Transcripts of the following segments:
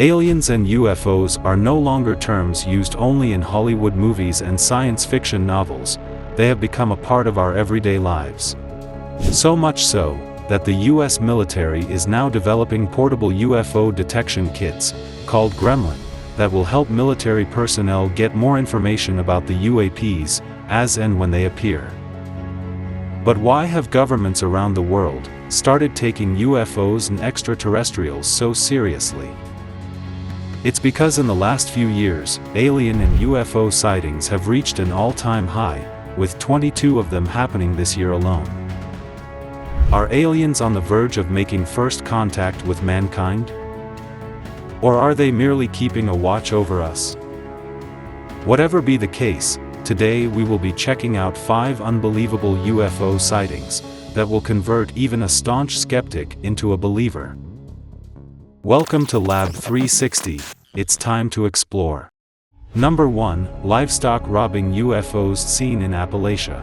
Aliens and UFOs are no longer terms used only in Hollywood movies and science fiction novels. They have become a part of our everyday lives. So much so, that the US military is now developing portable UFO detection kits, called Gremlin, that will help military personnel get more information about the UAPs, as and when they appear. But why have governments around the world started taking UFOs and extraterrestrials so seriously? It's because in the last few years, alien and UFO sightings have reached an all-time high, with 22 of them happening this year alone. Are aliens on the verge of making first contact with mankind? Or are they merely keeping a watch over us? Whatever be the case, today we will be checking out 5 unbelievable UFO sightings that will convert even a staunch skeptic into a believer. Welcome to Lab 360, it's time to explore. Number 1, Livestock robbing UFOs seen in Appalachia.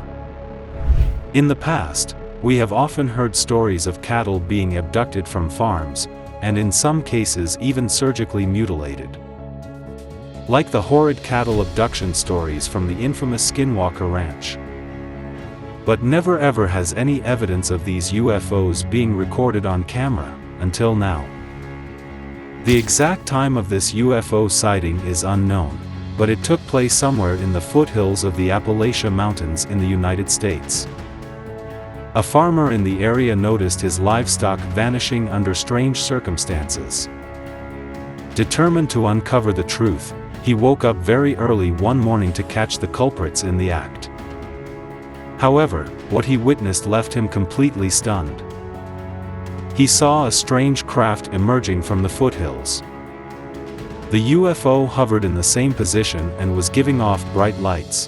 In the past, we have often heard stories of cattle being abducted from farms, and in some cases even surgically mutilated. Like the horrid cattle abduction stories from the infamous Skinwalker Ranch. But never ever has any evidence of these UFOs being recorded on camera, until now. The exact time of this UFO sighting is unknown, but it took place somewhere in the foothills of the Appalachia Mountains in the United States. A farmer in the area noticed his livestock vanishing under strange circumstances. Determined to uncover the truth, he woke up very early one morning to catch the culprits in the act. However, what he witnessed left him completely stunned. He saw a strange craft emerging from the foothills. The UFO hovered in the same position and was giving off bright lights.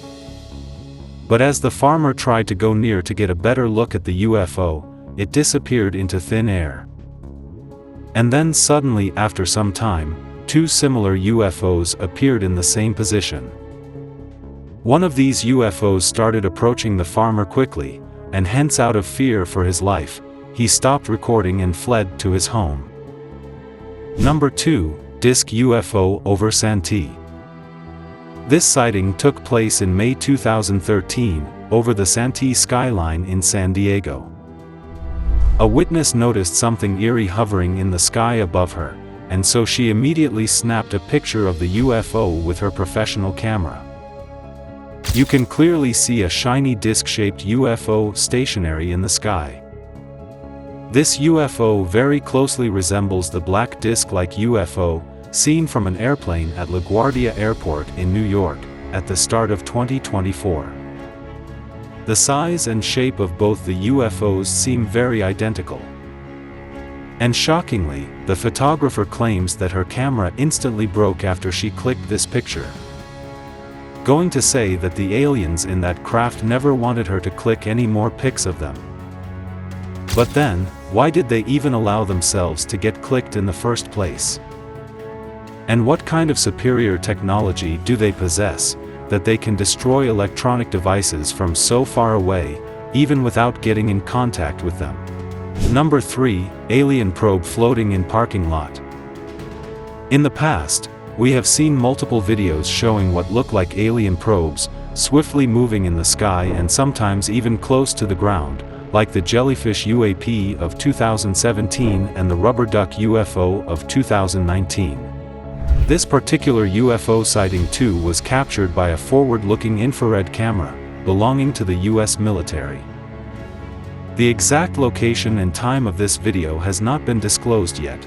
But as the farmer tried to go near to get a better look at the UFO, it disappeared into thin air. And then suddenly after some time, 2 similar UFOs appeared in the same position. One of these UFOs started approaching the farmer quickly, and hence out of fear for his life, he stopped recording and fled to his home. Number 2, Disc UFO over Santee. This sighting took place in May 2013, over the Santee skyline in San Diego. A witness noticed something eerie hovering in the sky above her, and so she immediately snapped a picture of the UFO with her professional camera. You can clearly see a shiny disc-shaped UFO stationary in the sky. This UFO very closely resembles the black disc-like UFO seen from an airplane at LaGuardia Airport in New York at the start of 2024. The size and shape of both the UFOs seem very identical. And shockingly, the photographer claims that her camera instantly broke after she clicked this picture. Going to say that the aliens in that craft never wanted her to click any more pics of them. But then, why did they even allow themselves to get clicked in the first place? And what kind of superior technology do they possess, that they can destroy electronic devices from so far away, even without getting in contact with them? Number 3, Alien probe floating in parking lot. In the past, we have seen multiple videos showing what look like alien probes, swiftly moving in the sky and sometimes even close to the ground, like the jellyfish UAP of 2017 and the rubber duck UFO of 2019. This particular UFO sighting too was captured by a forward-looking infrared camera, belonging to the US military. The exact location and time of this video has not been disclosed yet.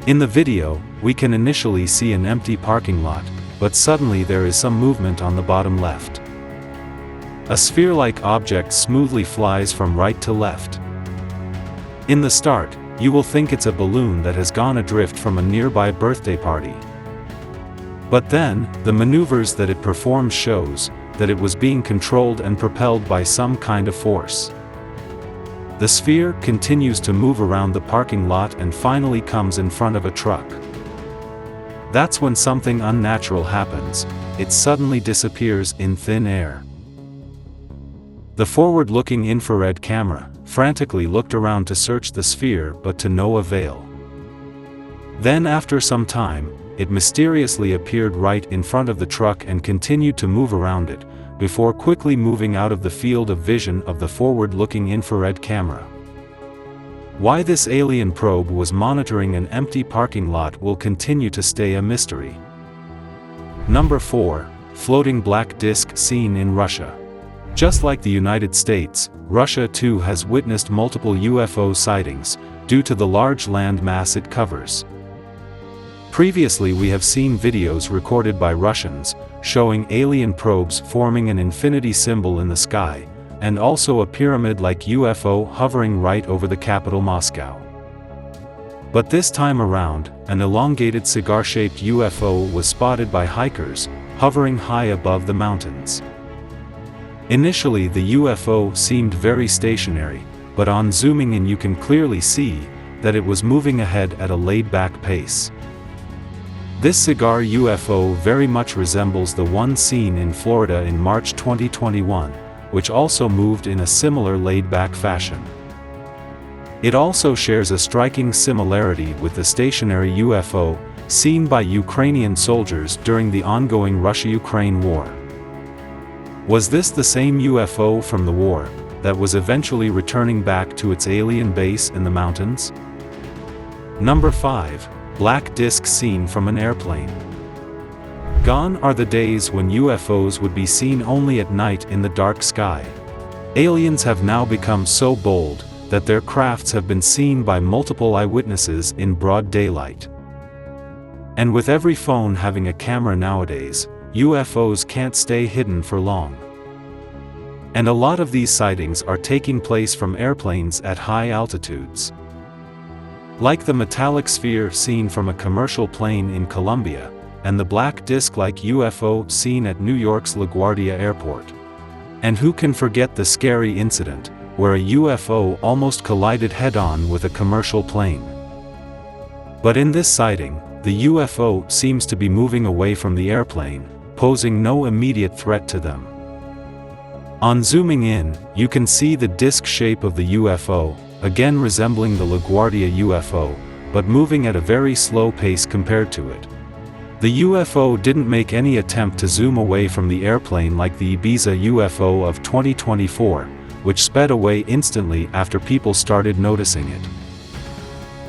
In the video, we can initially see an empty parking lot, but suddenly there is some movement on the bottom left. A sphere-like object smoothly flies from right to left. In the start, you will think it's a balloon that has gone adrift from a nearby birthday party. But then, the maneuvers that it performs shows that it was being controlled and propelled by some kind of force. The sphere continues to move around the parking lot and finally comes in front of a truck. That's when something unnatural happens, it suddenly disappears in thin air. The forward-looking infrared camera frantically looked around to search the sphere but to no avail. Then after some time, it mysteriously appeared right in front of the truck and continued to move around it, before quickly moving out of the field of vision of the forward-looking infrared camera. Why this alien probe was monitoring an empty parking lot will continue to stay a mystery. Number 4. Floating black disk seen in Russia. Just like the United States, Russia too has witnessed multiple UFO sightings, due to the large land mass it covers. Previously we have seen videos recorded by Russians, showing alien probes forming an infinity symbol in the sky, and also a pyramid-like UFO hovering right over the capital Moscow. But this time around, an elongated cigar-shaped UFO was spotted by hikers, hovering high above the mountains. Initially the UFO seemed very stationary, but on zooming in you can clearly see that it was moving ahead at a laid-back pace. This cigar UFO very much resembles the one seen in Florida in March 2021, which also moved in a similar laid-back fashion. It also shares a striking similarity with the stationary UFO seen by Ukrainian soldiers during the ongoing Russia-Ukraine war. Was this the same UFO from the war that was eventually returning back to its alien base in the mountains? Number 5. Black disk seen from an airplane. Gone are the days when UFOs would be seen only at night in the dark sky. Aliens have now become so bold that their crafts have been seen by multiple eyewitnesses in broad daylight. And with every phone having a camera nowadays, UFOs can't stay hidden for long. And a lot of these sightings are taking place from airplanes at high altitudes. Like the metallic sphere seen from a commercial plane in Colombia, and the black disc-like UFO seen at New York's LaGuardia Airport. And who can forget the scary incident, where a UFO almost collided head-on with a commercial plane. But in this sighting, the UFO seems to be moving away from the airplane, posing no immediate threat to them. On zooming in, you can see the disc shape of the UFO, again resembling the LaGuardia UFO, but moving at a very slow pace compared to it. The UFO didn't make any attempt to zoom away from the airplane like the Ibiza UFO of 2024, which sped away instantly after people started noticing it.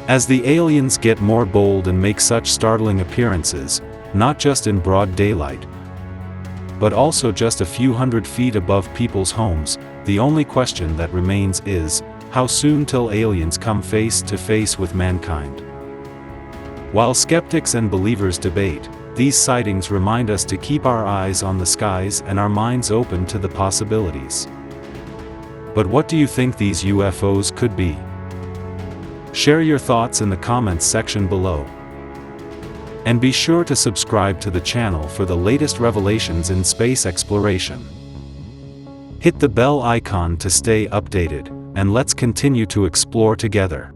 As the aliens get more bold and make such startling appearances, not just in broad daylight, but also just a few hundred feet above people's homes, the only question that remains is, how soon till aliens come face to face with mankind? While skeptics and believers debate, these sightings remind us to keep our eyes on the skies and our minds open to the possibilities. But what do you think these UFOs could be? Share your thoughts in the comments section below. And be sure to subscribe to the channel for the latest revelations in space exploration. Hit the bell icon to stay updated, and let's continue to explore together.